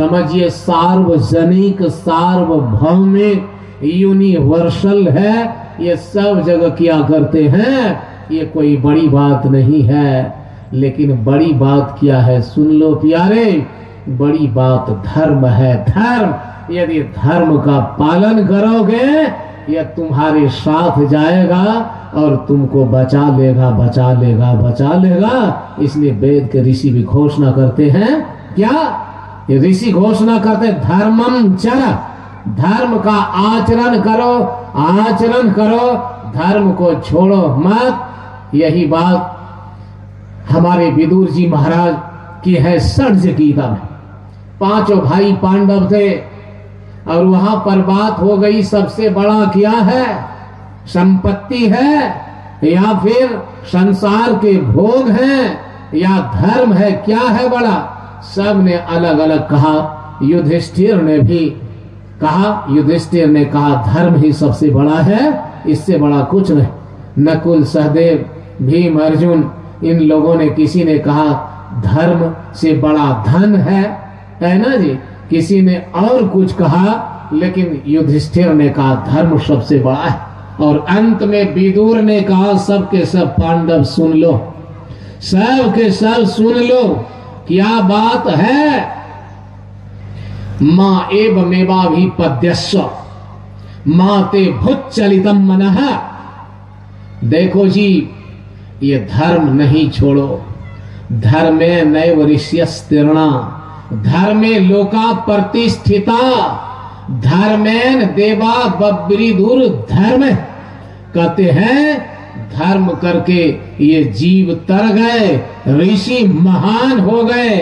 समझिए सार्वजनिक, सार्वभौमिक, यूनिवर्सल है। ये सब जगह किया करते हैं, ये कोई बड़ी बात नहीं है। लेकिन बड़ी बात क्या है, सुन लो प्यारे, बड़ी बात धर्म है। धर्म, यदि धर्म का पालन करोगे, यह तुम्हारे साथ जाएगा और तुमको बचा लेगा, बचा लेगा, बचा लेगा। इसलिए वेद के ऋषि भी घोषणा करते हैं, क्या ये ऋषि घोषणा करते, धर्मम चर, धर्म का आचरण करो, आचरण करो, धर्म को छोड़ो मत। यही बात हमारे विदुर जी महाराज की है षड्ज गीता में। पांचों भाई पांडव थे और वहां पर बात हो गई, सबसे बड़ा क्या है, संपत्ति है या फिर संसार के भोग हैं या धर्म है, क्या है बड़ा। सब ने अलग अलग कहा। युधिष्ठिर ने भी कहा, युधिष्ठिर ने कहा धर्म ही सबसे बड़ा है, इससे बड़ा कुछ नहीं। नकुल, सहदेव, भीम, अर्जुन, इन लोगों ने, किसी ने कहा धर्म से बड़ा धन है ना जी, किसी ने और कुछ कहा, लेकिन युधिष्ठिर ने कहा धर्म सबसे बड़ा है। और अंत में विदुर ने कहा सबके सब पांडव सुन लो, सब के सब सुन लो, क्या बात है। मां एवमेवाभिपद्यस्व माते भुच्चलितम मनः। देखो जी, ये धर्म नहीं छोड़ो। धर्मे नैव ऋष्यस्तीर्णा, धर्मे लोका प्रतिष्ठिता, धर्मेन देवा बब्रिदुर धर्म। कहते हैं धर्म करके ये जीव तर गए, ऋषि महान हो गए,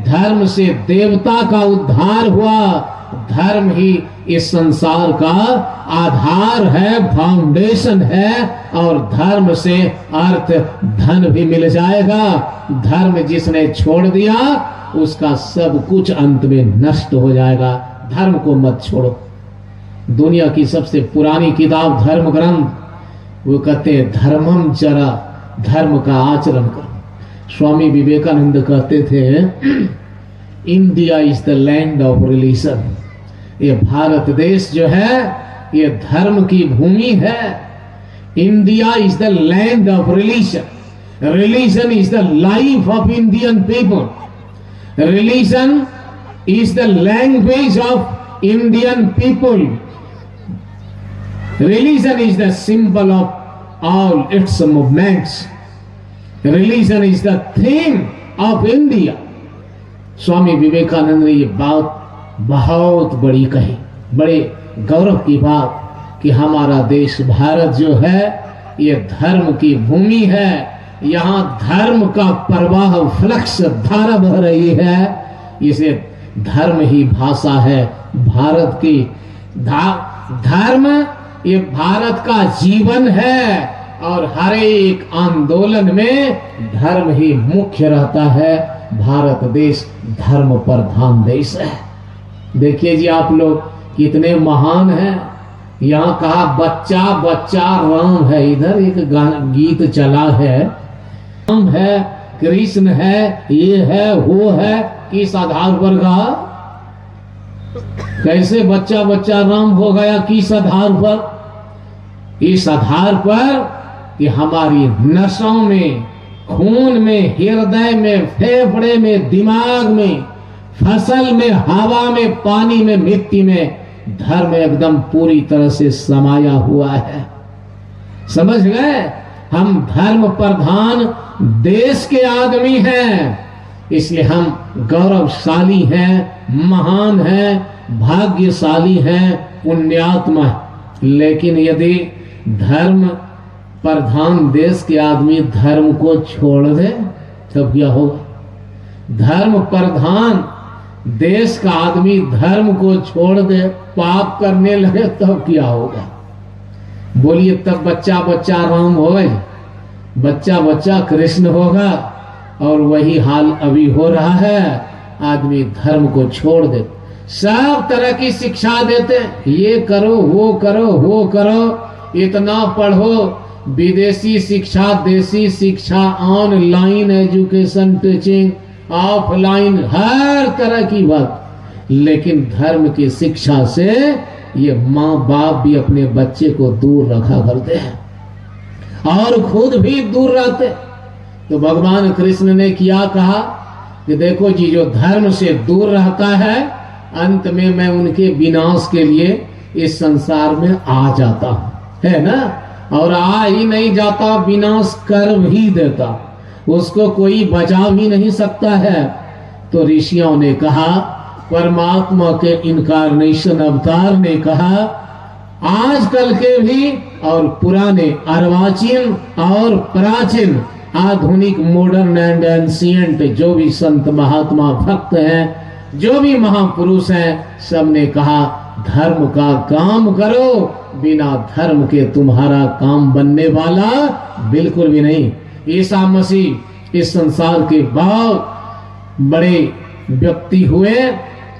धर्म से देवता का उद्धार हुआ। धर्म ही इस संसार का आधार है, फाउंडेशन है, और धर्म से अर्थ धन भी मिल जाएगा। धर्म जिसने छोड़ दिया उसका सब कुछ अंत में नष्ट हो जाएगा। धर्म को मत छोड़ो। दुनिया की सबसे पुरानी किताब धर्म ग्रंथ, वो कहते हैं धर्मम चरा, धर्म का आचरण करो। स्वामी विवेकानंद कहते थे India is the land of religion. ये भारत देश जो है ये धर्म की भूमि है। India is the land of religion. Religion is the life of Indian people. Religion is the language of Indian people. Religion is the symbol of all its movements. Religion is the theme of India. Swami Vivekananda ने ये बात बहुत बड़ी कही, बड़े गौरव की बात, कि हमारा देश भारत जो है ये धर्म की भूमि है। यहाँ धर्म का प्रवाह, फ्लक्स, धारा बह रही है। इसे धर्म ही भाषा है भारत की। धर्म ये भारत का जीवन है, और हर एक आंदोलन में धर्म ही मुख्य रहता है। भारत देश धर्म प्रधान देश है। देखिए जी आप लोग कितने महान हैं। यहाँ कहा बच्चा बच्चा राम है, इधर एक गीत चला है, राम है, कृष्ण है, ये है, वो है, किस आधार पर कहा? कैसे बच्चा बच्चा राम हो गया, किस आधार पर? इस आधार पर कि हमारी नसों में, खून में, हृदय में, फेफड़े में, दिमाग में, फसल में, हवा में, पानी में, मिट्टी में धर्म एकदम पूरी तरह से समाया हुआ है। समझ गए? हम धर्म प्रधान देश के आदमी हैं, इसलिए हम गौरवशाली हैं, महान हैं, भाग्यशाली हैं, पुण्यात्मा। लेकिन यदि धर्म प्रधान देश के आदमी धर्म को छोड़ दे तब क्या होगा? धर्म प्रधान देश का आदमी धर्म को छोड़ दे, पाप करने लगे तब क्या होगा? बोलिए, तब बच्चा बच्चा राम होगा, बच्चा बच्चा कृष्ण होगा। और वही हाल अभी हो रहा है। आदमी धर्म को छोड़ दे, सब तरह की शिक्षा देते, ये करो, वो करो, वो करो, इतना पढ़ो, विदेशी शिक्षा, देसी शिक्षा, ऑनलाइन एजुकेशन, टीचिंग, ऑफलाइन, हर तरह की बात। लेकिन धर्म की शिक्षा से ये माँ बाप भी अपने बच्चे को दूर रखा करते हैं और खुद भी दूर रहते। तो भगवान कृष्ण ने क्या कहा कि देखो जी, जो धर्म से दूर रहता है अंत में मैं उनके विनाश के लिए इस संसार में आ जाता हूं, है ना। और आ ही नहीं जाता, विनाश कर भी देता, उसको कोई बचा भी नहीं सकता है। तो ऋषियों ने कहा, परमात्मा के इनकारनेशन अवतार ने कहा, आजकल के भी और पुराने अर्वाचीन और प्राचीन आधुनिक मॉडर्न एंड एंशिएंट जो भी संत महात्मा भक्त हैं, जो भी महापुरुष हैं, सबने कहा धर्म का काम करो, बिना धर्म के तुम्हारा काम बनने वाला बिल्कुल भी नहीं। ईसा मसीह इस संसार के बहुत बड़े व्यक्ति हुए,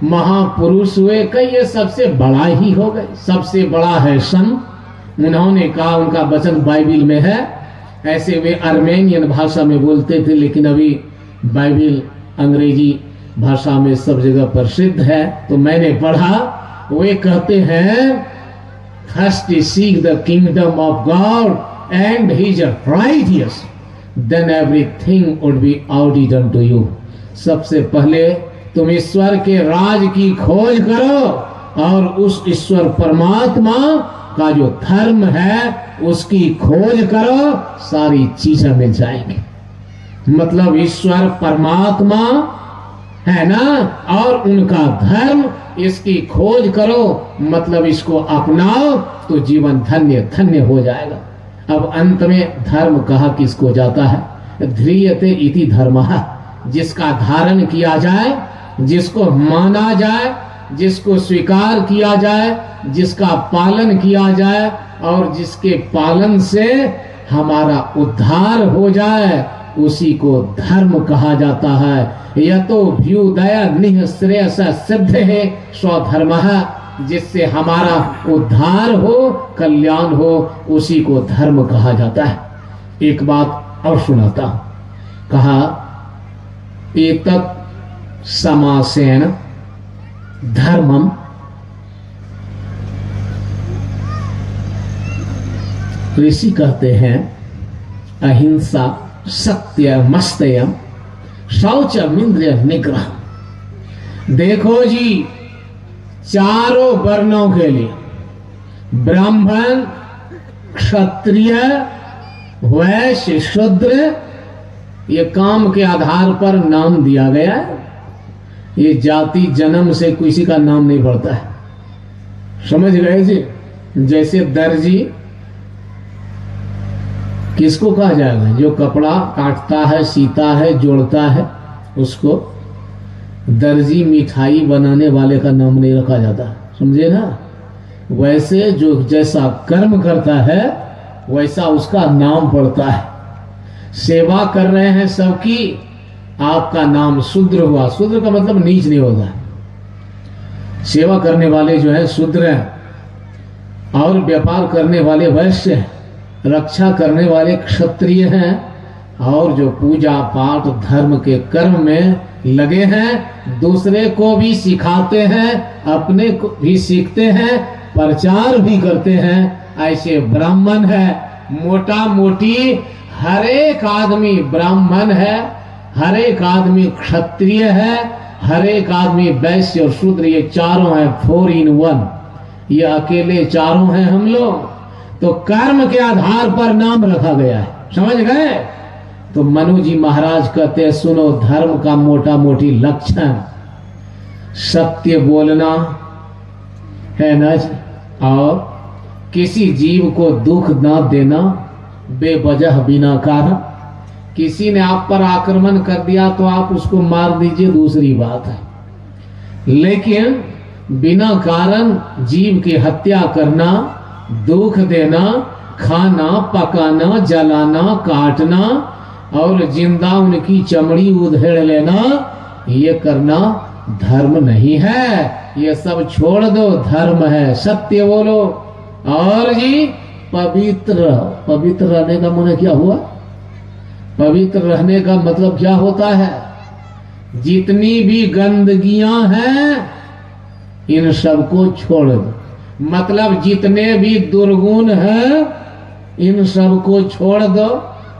महापुरुष हुए, कई ये सबसे बड़ा ही हो गए, सबसे बड़ा है संत। उन्होंने कहा, उनका वचन बाइबिल में है, ऐसे वे आर्मेनियन भाषा में बोलते थे, लेकिन अभी बाइबिल अंग्रेजी भाषा में सब जगह प्रसिद्ध है। तो मैंने पढ़ा, वे कहते हैं, first seek the kingdom of God and his righteous, then everything would be added unto you. सबसे पहले तुम ईश्वर के राज की खोज करो और उस ईश्वर परमात्मा का जो धर्म है उसकी खोज करो, सारी चीजें मिल जाएंगी। मतलब ईश्वर परमात्मा है ना, और उनका धर्म, इसकी खोज करो, मतलब इसको अपनाओ तो जीवन धन्य धन्य हो जाएगा। अब अंत में धर्म कहा किसको जाता है, ध्रियते इति धर्मः, जिसका धारण किया जाए, जिसको माना जाए, जिसको स्वीकार किया जाए, जिसका पालन किया जाए और जिसके पालन से हमारा उद्धार हो जाए, उसी को धर्म कहा जाता है। यह तो भ्युदय निःश्रेयस सिद्ध है स्वधर्मः, जिससे हमारा उद्धार हो, कल्याण हो, उसी को धर्म कहा जाता है। एक बात और सुनाता हूं, कहा एतत् समासेन धर्मम ऋषि कहते हैं अहिंसा सत्य मस्तयम शौचम इंद्रिय निग्रह। देखो जी, चारों वर्णों के लिए ब्राह्मण क्षत्रिय वैश्य शूद्र ये काम के आधार पर नाम दिया गया है। ये जाति जन्म से किसी का नाम नहीं पड़ता है, समझ गए जी। जैसे दर्जी किसको कहा जाएगा, जो कपड़ा काटता है, सीता है, जोड़ता है, उसको दर्जी। मिठाई बनाने वाले का नाम नहीं रखा जाता, समझे ना। वैसे जो जैसा कर्म करता है वैसा उसका नाम पड़ता है। सेवा कर रहे हैं सबकी, आपका नाम शूद्र हुआ। शूद्र का मतलब नीच नहीं होता, सेवा करने वाले जो है शूद्र हैं, और व्यापार करने वाले वैश्य हैं, रक्षा करने वाले क्षत्रिय हैं, और जो पूजा पाठ धर्म के कर्म में लगे हैं, दूसरे को भी सिखाते हैं, अपने को भी सीखते हैं, प्रचार भी करते हैं, ऐसे ब्राह्मण है। मोटा मोटी हर एक आदमी ब्राह्मण है, हर एक आदमी क्षत्रिय है, हर एक आदमी वैश्य और शूद्र, ये चारों हैं 4 in 1। ये अकेले चारों हैं हम लोग। तो कर्म के आधार पर नाम रखा गया है, समझ गए। तो मनु जी महाराज कहते हैं, सुनो, धर्म का मोटा मोटी लक्षण सत्य बोलना है ना, और किसी जीव को दुख ना देना बेवजह बिना कारण। किसी ने आप पर आक्रमण कर दिया तो आप उसको मार दीजिए, दूसरी बात है, लेकिन बिना कारण जीव की हत्या करना, दुख देना, खाना पकाना, जलाना, काटना और जिंदा उनकी चमड़ी उधेड़ लेना, ये करना धर्म नहीं है। ये सब छोड़ दो, धर्म है। सत्य बोलो। और जी पवित्र, पवित्र रहने का मतलब क्या हुआ, पवित्र रहने का मतलब क्या होता है, जितनी भी गंदगियां हैं इन सबको छोड़ दो। मतलब जितने भी दुर्गुण हैं इन सबको छोड़ दो।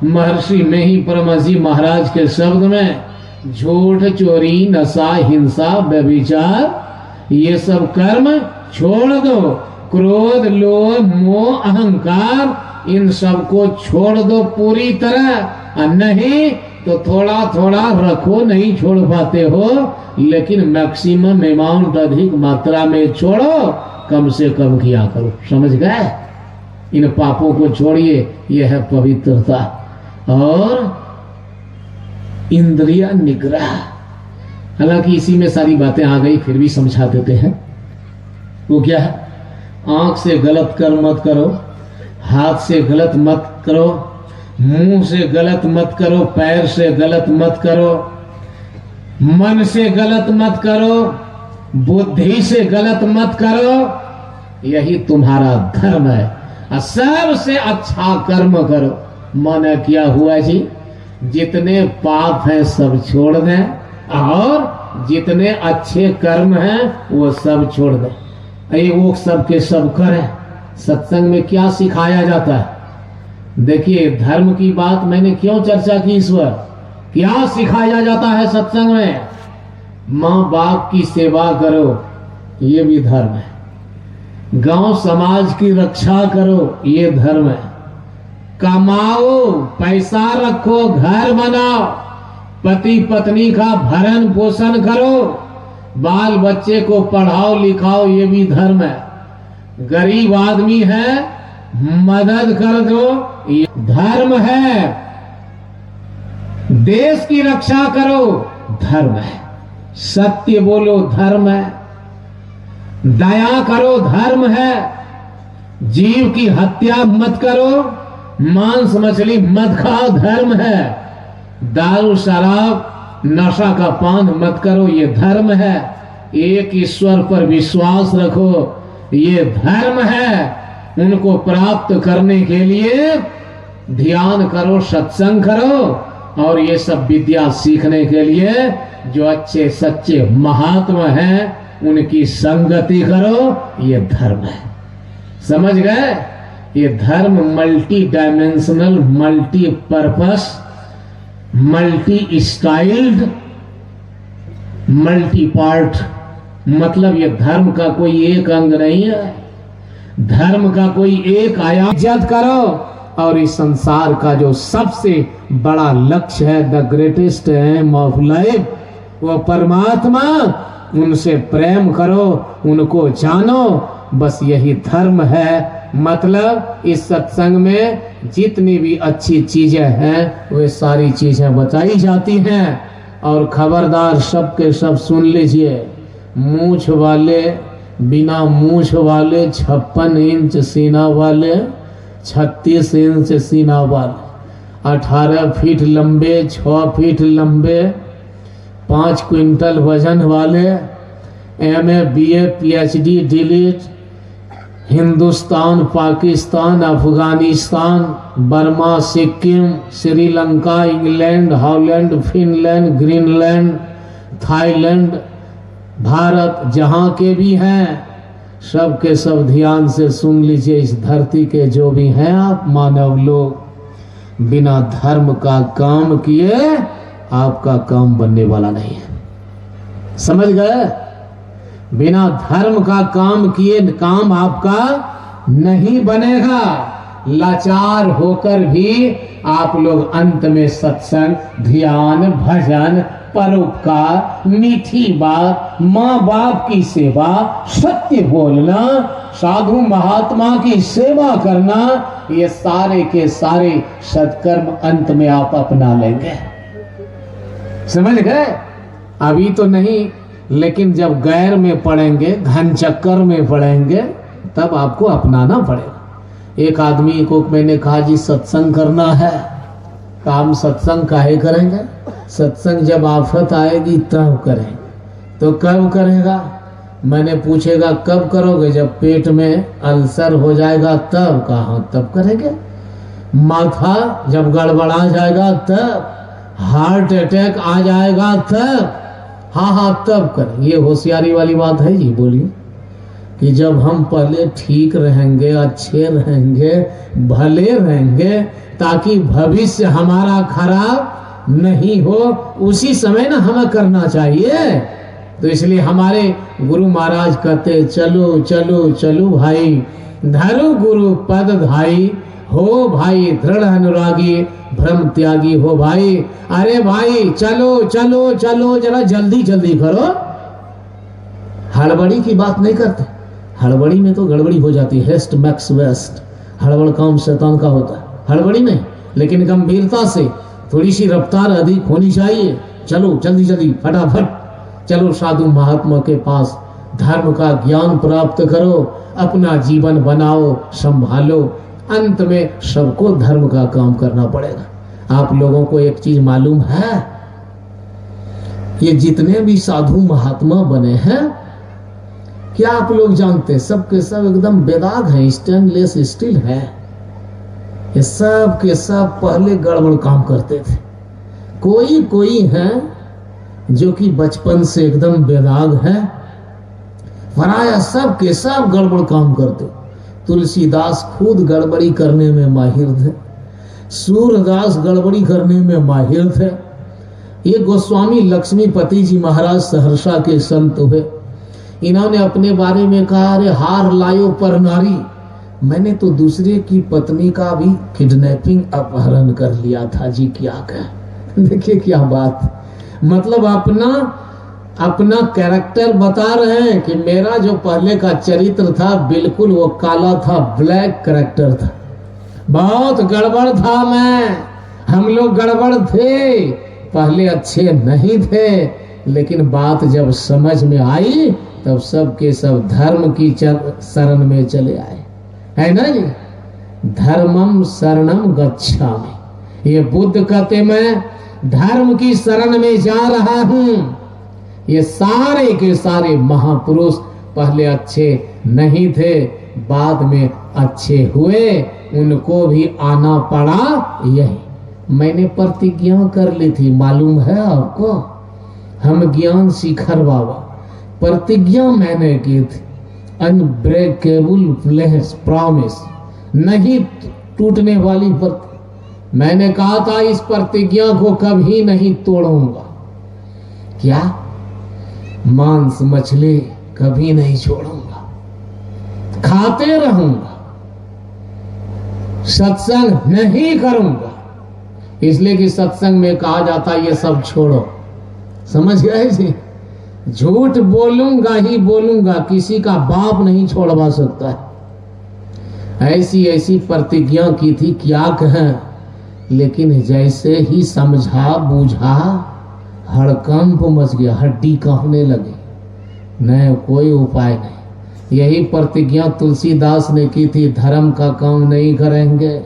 महर्षि नहीं परमहंस महाराज के शब्द में झूठ, चोरी, नशा, हिंसा, व्यभिचार ये सब कर्म छोड़ दो। क्रोध, लोभ, मोह, अहंकार इन सबको छोड़ दो पूरी तरह। और नहीं तो थोड़ा थोड़ा रखो, नहीं छोड़ पाते हो लेकिन मैक्सिमम अमाउंट अधिक मात्रा में छोड़ो, कम से कम किया करो। समझ गए? इन पापों को छोड़िए, यह है पवित्रता। और इंद्रिय निग्रह, हालांकि इसी में सारी बातें आ गई, फिर भी समझा देते हैं। वो क्या है? आंख से गलत कर्म मत करो, हाथ से गलत मत करो, मुंह से गलत मत करो, पैर से गलत मत करो, मन से गलत मत करो, बुद्धि से गलत मत करो। यही तुम्हारा धर्म है। और सबसे अच्छा कर्म करो। माने क्या हुआ जी? जितने पाप हैं सब छोड़ दें और जितने अच्छे कर्म हैं वो सब छोड़ दें। ये वो सब के सब करें। सत्संग में क्या सिखाया जाता है? देखिए, धर्म की बात मैंने क्यों चर्चा की इस बार? क्या सिखाया जाता है सत्संग में? माँ बाप की सेवा करो, ये भी धर्म है। गांव समाज की रक्षा करो, ये धर्म है। कमाओ, पैसा रखो, घर बनाओ, पति पत्नी का भरण पोषण करो, बाल बच्चे को पढ़ाओ लिखाओ, ये भी धर्म है। गरीब आदमी है, मदद कर दो, ये धर्म है। देश की रक्षा करो, धर्म है। सत्य बोलो, धर्म है। दया करो, धर्म है। जीव की हत्या मत करो, मांस मछली मत खाओ, धर्म है। दारू शराब नशा का पान मत करो, ये धर्म है। एक ईश्वर पर विश्वास रखो, ये धर्म है। उनको प्राप्त करने के लिए ध्यान करो, सत्संग करो, और ये सब विद्या सीखने के लिए जो अच्छे सच्चे महात्मा हैं उनकी संगति करो, ये धर्म है। समझ गए? ये धर्म multi dimensional, multi purpose, multi styled, multi part. मतलब ये धर्म का कोई एक अंग नहीं है, धर्म का कोई एक आयाम। इज्जत करो। और इस संसार का जो सबसे बड़ा लक्ष्य है, the greatest aim of life, वो परमात्मा, उनसे प्रेम करो, उनको जानो, बस यही धर्म है। मतलब इस सत्संग में जितनी भी अच्छी चीजें हैं वे सारी चीजें बताई जाती हैं। और खबरदार, सबके सब सुन लीजिए। मूछ वाले, बिना मूछ वाले, 56 इंच सीना वाले, 36 इंच सीना वाले, 18 फीट लंबे, 6 फीट लंबे, 5 क्विंटल वजन वाले, MA BA PhD delete, Hindustan, Pakistan, Afghanistan, Burma, Sikkim, Sri Lanka, England, Holland, Finland, Greenland, Thailand, Bharat, जहाँ के भी हैं सब के सब ध्यान से सुन लीजिए। इस धरती के जो भी हैं आप मानव लोग, बिना धर्म का काम किए आपका काम बनने वाला नहीं है। समझ गए? बिना धर्म का काम किए काम आपका नहीं बनेगा। लाचार होकर भी आप लोग अंत में सत्संग, ध्यान, भजन, परोपकार, मीठी बात, माँ बाप की सेवा, सत्य बोलना, साधु महात्मा की सेवा करना, ये सारे के सारे सत्कर्म अंत में आप अपना लेंगे। समझ गए? अभी तो नहीं, लेकिन जब गैर में पड़ेंगे, घन चक्कर में पड़ेंगे, तब आपको अपनाना पड़ेगा। एक आदमी को मैंने कहा, जी सत्संग करना है। काम सत्संग काहे करेंगे? सत्संग जब आफत आएगी तब करें। तो कब करेगा? मैंने पूछेगा कब करोगे? जब पेट में अल्सर हो जाएगा तब। कहा तब करेंगे। माथा जब गड़बड़ा जाएगा तब, हार्ट अटैक आ जाएगा तब, हाँ हाँ तब करें। ये होशियारी वाली बात है जी। बोलिए कि जब हम पहले ठीक रहेंगे, अच्छे रहेंगे, भले रहेंगे, ताकि भविष्य हमारा खराब नहीं हो, उसी समय ना हमें करना चाहिए। तो इसलिए हमारे गुरु महाराज कहते चलो चलो चलो भाई, धरो गुरु पद धाई, हो भाई दृढ़ अनुरागी, भ्रम त्यागी हो भाई। अरे भाई चलो चलो चलो, जरा जल्दी जल्दी करो। हड़बड़ी की बात नहीं करते, हड़बड़ी में तो गड़बड़ी हो जाती है। हेस्ट मैक्स वेस्ट, हड़बड़ काम शैतान का होता है। हड़बड़ी नहीं, लेकिन गंभीरता से, थोड़ी सी रफ्तार अधिक होनी चाहिए। चलो जल्दी जल्दी फटाफट चलो साधु महात्मा के पास, धर्म का ज्ञान प्राप्त करो, अपना जीवन बनाओ, संभालो। अंत में सबको धर्म का काम करना पड़ेगा। आप लोगों को एक चीज मालूम है, ये जितने भी साधु महात्मा बने हैं, क्या आप लोग जानते हैं सबके सब एकदम बेदाग हैं, स्टेनलेस स्टील है। ये सब के सब पहले गड़बड़ काम करते थे। कोई कोई है जो कि बचपन से एकदम बेदाग है, वराया सब के सब गड़बड़ काम करते। तुलसीदास खुद गड़बड़ी करने में माहिर थे, सूरदास गड़बड़ी करने में माहिर थे। ये गोस्वामी लक्ष्मीपति जी महाराज सहरसा के संत हुए। इन्होंने अपने बारे में कहा, अरे हार लायो पर नारी, मैंने तो दूसरे की पत्नी का भी किडनैपिंग अपहरण कर लिया था जी। क्या कह, देखिए क्या बात, मतलब अपना कैरेक्टर बता रहे हैं कि मेरा जो पहले का चरित्र था बिल्कुल वो काला था, ब्लैक कैरेक्टर था, बहुत गड़बड़ था मैं। हम लोग गड़बड़ थे, पहले अच्छे नहीं थे, लेकिन बात जब समझ में आई तब सब के सब धर्म की शरण में चले आए, है ना जी। धर्मम शरणम गच्छामि, ये बुद्ध कहते मैं धर्म की शरण में जा रहा हूं। ये सारे के सारे महापुरुष पहले अच्छे नहीं थे, बाद में अच्छे हुए, उनको भी आना पड़ा। यही मैंने प्रतिज्ञा कर ली थी, मालूम है आपको। हम ज्ञान शिखर बाबा, प्रतिज्ञा मैंने की थी, अनब्रेकेबल प्रॉमिस, नहीं टूटने वाली प्रतिज्ञा। मैंने कहा था इस प्रतिज्ञा को कभी नहीं तोड़ूंगा। क्या? मांस मछली कभी नहीं छोड़ूंगा, खाते रहूंगा, सत्संग नहीं करूंगा। इसलिए कि सत्संग में कहा जाता है ये सब छोड़ो, समझ गए जी। झूठ बोलूंगा ही बोलूंगा, किसी का बाप नहीं छोड़वा सकता है। ऐसी ऐसी प्रतिज्ञा की थी, क्या कहें। लेकिन जैसे ही समझा बूझा, हड़कंप मच गया, हड्डी कांपने लगी, नहीं कोई उपाय नहीं। यही प्रतिज्ञा तुलसीदास ने की थी, धर्म का काम नहीं करेंगे।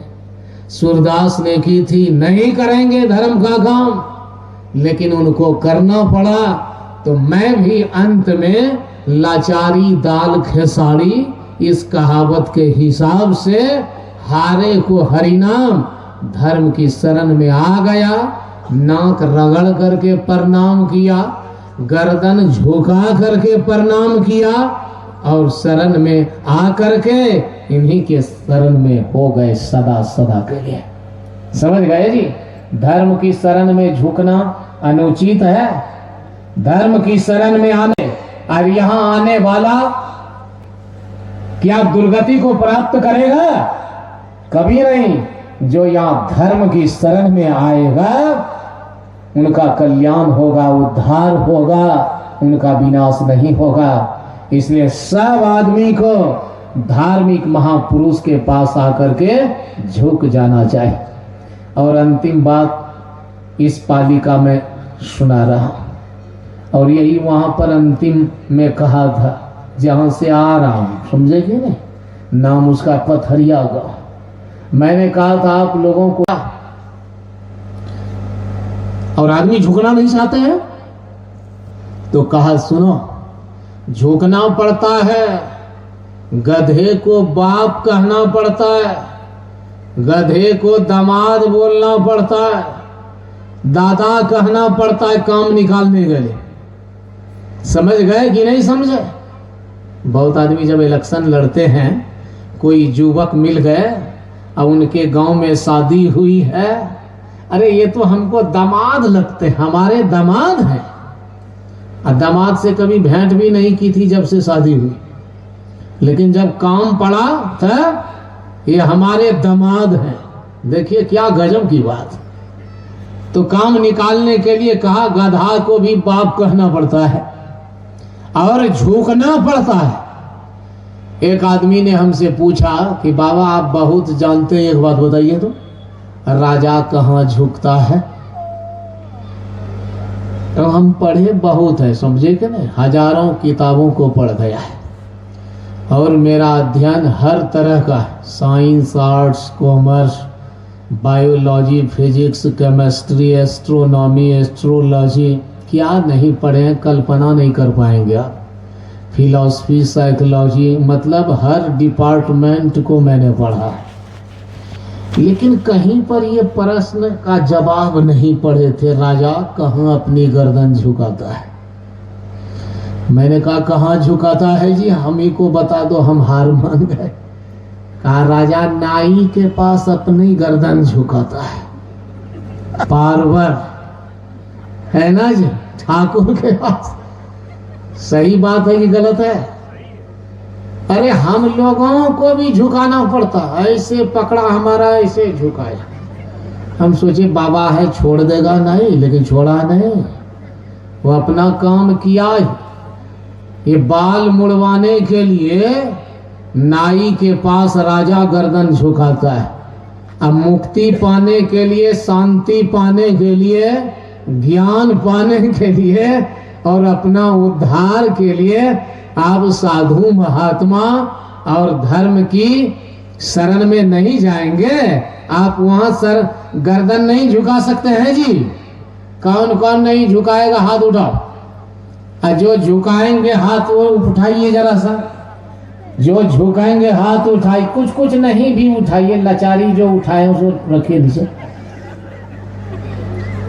सूरदास ने की थी, नहीं करेंगे धर्म का काम, लेकिन उनको करना पड़ा। तो मैं भी अंत में लाचारी दाल खेसारी, इस कहावत के हिसाब से हारे को हरिनाम, धर्म की शरण में आ गया। नाक रगड़ करके प्रणाम किया, गर्दन झुका करके प्रणाम किया, और शरण में आ करके इन्हीं के शरण में हो गए सदा सदा के लिए। समझ गए जी। धर्म की शरण में झुकना अनुचित है। धर्म की शरण में आने और यहाँ आने वाला क्या दुर्गति को प्राप्त करेगा? कभी नहीं। जो यहाँ धर्म की शरण में आएगा उनका कल्याण होगा, उद्धार होगा, उनका विनाश नहीं होगा। इसलिए सब आदमी को धार्मिक महापुरुष के पास आकर के झुक जाना चाहिए। और अंतिम बात इस पाली का मैं सुना रहा, और यही वहां पर अंतिम में कहा था जहां से आ रहा हूं, समझे कि नहीं। नाम उसका पथरिया गांव। मैंने कहा था आप लोगों को, और आदमी झुकना नहीं चाहते हैं तो कहा सुनो, झुकना पड़ता है। गधे को बाप कहना पड़ता है, गधे को दामाद बोलना पड़ता है, दादा कहना पड़ता है काम निकालने के लिए। समझ गए कि नहीं समझे? बहुत आदमी जब इलेक्शन लड़ते हैं, कोई युवक मिल गए और उनके गांव में शादी हुई है, अरे ये तो हमको दामाद लगते हैं, हमारे दामाद हैं। और दामाद से कभी भेंट भी नहीं की थी जब से शादी हुई, लेकिन जब काम पड़ा था ये हमारे दामाद हैं। देखिए क्या गजब की बात। तो काम निकालने के लिए कहा, गधा को भी बाप कहना पड़ता है और झुकना पड़ता है। एक आदमी ने हमसे पूछा कि बाबा आप बहुत जानते हैं, एक बात बताइए तो, राजा कहाँ झुकता है? तो हम पढ़े बहुत है, समझे कि नहीं, हजारों किताबों को पढ़ गया है और मेरा अध्ययन हर तरह का, science, arts, commerce, biology, physics, chemistry, astronomy, astrology, क्या नहीं पढ़े हैं, कल्पना नहीं कर पाएंगे आप। फिलॉसफी, साइकोलॉजी, मतलब हर डिपार्टमेंट को मैंने पढ़ा है, लेकिन कहीं पर ये प्रश्न का जवाब नहीं पढ़े थे, राजा कहाँ अपनी गर्दन झुकाता है। मैंने कहा कहाँ झुकाता है जी, हम ही को बता दो, हम हार मान गए। कहा राजा नाई के पास अपनी गर्दन झुकाता है, पार्वर है ना जी, ठाकुर के पास। सही बात है कि गलत है? अरे हम लोगों को भी झुकाना पड़ता, ऐसे पकड़ा हमारा, ऐसे झुकाया। हम सोचे बाबा है छोड़ देगा, नहीं, लेकिन छोड़ा नहीं, वो अपना काम किया। ये बाल मुड़वाने के लिए नाई के पास राजा गर्दन झुकाता है, अब मुक्ति पाने के लिए, शांति पाने के लिए, ज्ञान पाने के लिए और अपना उद्धार के लिए आप साधु महात्मा और धर्म की शरण में नहीं जाएंगे, आप वहां सर गर्दन नहीं झुका सकते हैं जी। कौन कौन नहीं झुकाएगा, हाथ उठाओ। जो झुकाएंगे हाथ वो उठाइए जरा सा, जो झुकाएंगे हाथ उठाइए, कुछ कुछ नहीं भी उठाइए, लाचारी जो उठाए उसको रखिए नीचे।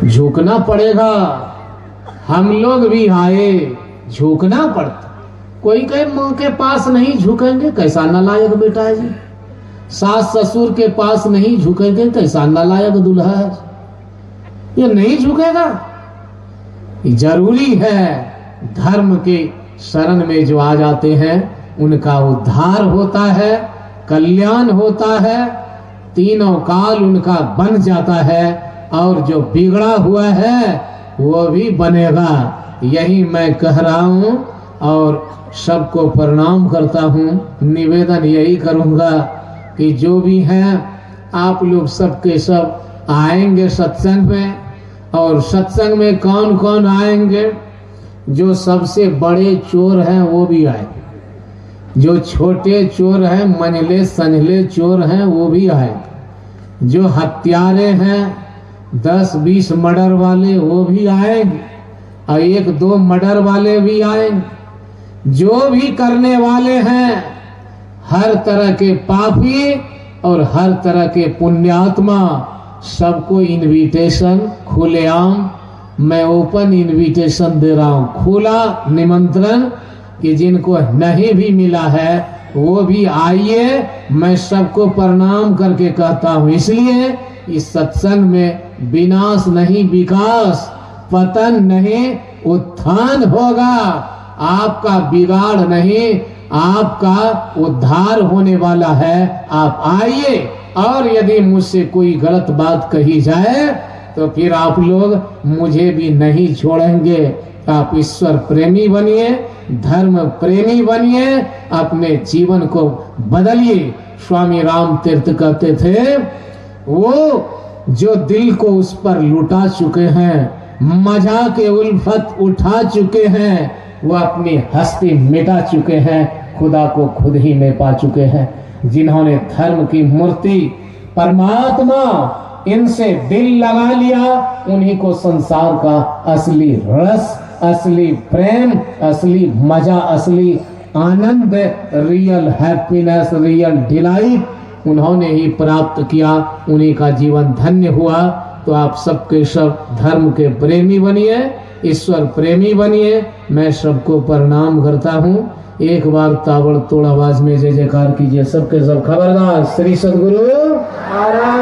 झुकना पड़ेगा, हम लोग भी आए, झुकना पड़ता। कोई कहे माँ के पास नहीं झुकेंगे, कैसा नालायक बेटा है जी। सास ससुर के पास नहीं झुकेंगे, कैसा नालायक दूल्हा है। ये नहीं झुकेगा। जरूरी है धर्म के शरण में जो आ जाते हैं उनका उद्धार होता है, कल्याण होता है, तीनों काल उनका बन जाता है और जो बिगड़ा हुआ है वो भी बनेगा। यही मैं कह रहा हूँ और सबको प्रणाम करता हूँ। निवेदन यही करूँगा कि जो भी हैं आप लोग सबके सब आएंगे सत्संग में, और सत्संग में कौन कौन आएंगे? जो सबसे बड़े चोर हैं वो भी आएंगे, जो छोटे चोर हैं, मंझले संझले चोर हैं वो भी आएंगे, जो हत्यारे हैं 10-20 मर्डर वाले वो भी आएंगे और 1-2 मर्डर वाले भी आएंगे। जो भी करने वाले हैं, हर तरह के पापी और हर तरह के पुण्यात्मा, सबको इनविटेशन खुलेआम, मैं ओपन इनविटेशन दे रहा हूँ, खुला निमंत्रण कि जिनको नहीं भी मिला है वो भी आइए। मैं सबको प्रणाम करके कहता हूँ, इसलिए इस सत्संग में विनाश नहीं विकास, पतन नहीं उत्थान होगा। आपका बिगाड़ नहीं, आपका उद्धार होने वाला है। आप आइए, और यदि मुझसे कोई गलत बात कही जाए तो फिर आप लोग मुझे भी नहीं छोड़ेंगे। आप ईश्वर प्रेमी बनिए, धर्म प्रेमी बनिए, अपने जीवन को बदलिए। स्वामी राम तीर्थ कहते थे, वो जो दिल को उस पर लुटा चुके हैं, मजा के उल्फत उठा चुके हैं, वो अपनी हस्ती मिटा चुके हैं, खुदा को खुद ही में पा चुके हैं। जिन्होंने धर्म की मूर्ति परमात्मा इनसे दिल लगा लिया, उन्हीं को संसार का असली रस, असली प्रेम, असली मजा, असली आनंद, रियल हैप्पीनेस, रियल डिलाइट उन्होंने ही प्राप्त किया। उन्हीं का जीवन धन्य हुआ। तो आप सबके सब धर्म के प्रेमी बनिए ईश्वर प्रेमी बनिए। मैं सबको प्रणाम करता हूँ। एक बार ताबड़तोड़ आवाज में जय जयकार कीजिए सबके सब। खबरदार श्री सद्गुरु महाराज।